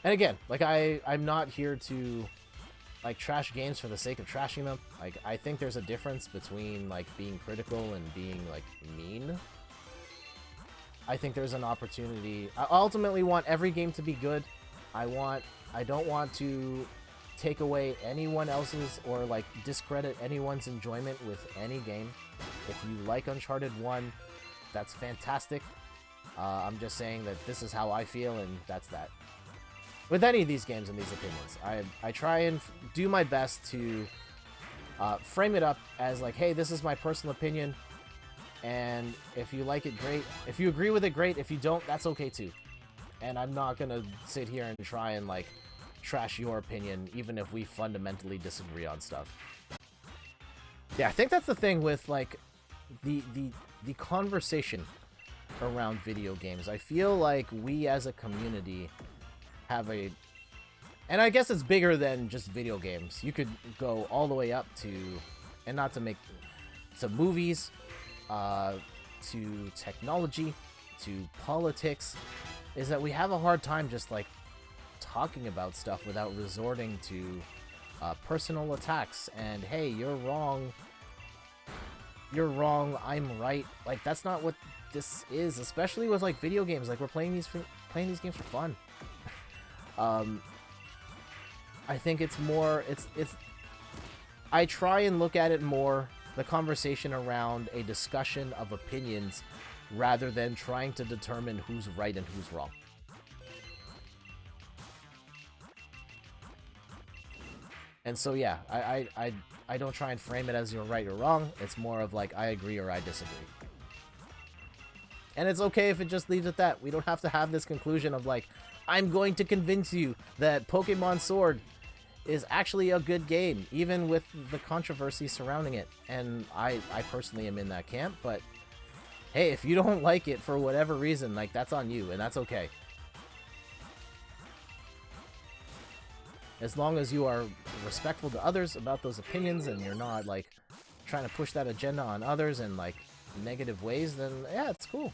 And again, like I'm not here to like trash games for the sake of trashing them. Like I think there's a difference between like being critical and being like mean. I think there's an opportunity. I ultimately want every game to be good. I don't want to take away anyone else's or like discredit anyone's enjoyment with any game. If you like Uncharted 1, that's fantastic. I'm just saying that this is how I feel, and that's that. With any of these games and these opinions, I try and do my best to frame it up as like, hey, this is my personal opinion, and if you like it, great. If you agree with it, great. If you don't, that's okay too. And I'm not gonna sit here and try and like trash your opinion, even if we fundamentally disagree on stuff. Yeah, I think that's the thing with like the conversation around video games. I feel like we as a community have a, and I guess it's bigger than just video games. You could go all the way up to, and not to make, to movies, to technology, to politics, is that we have a hard time just like talking about stuff without resorting to personal attacks and hey, you're wrong, I'm right. Like that's not what this is, especially with like video games. Like we're playing these games for fun. I think it's more, it's I try and look at it more, the conversation around a discussion of opinions rather than trying to determine who's right and who's wrong. And so yeah, I don't try and frame it as you're right or wrong. It's more of like I agree or I disagree. And it's okay if it just leaves at that. We don't have to have this conclusion of like, I'm going to convince you that Pokemon Sword is actually a good game, even with the controversy surrounding it. And I personally am in that camp, but hey, if you don't like it for whatever reason, like that's on you, and that's okay. As long as you are respectful to others about those opinions and you're not like trying to push that agenda on others in like negative ways, then yeah, it's cool.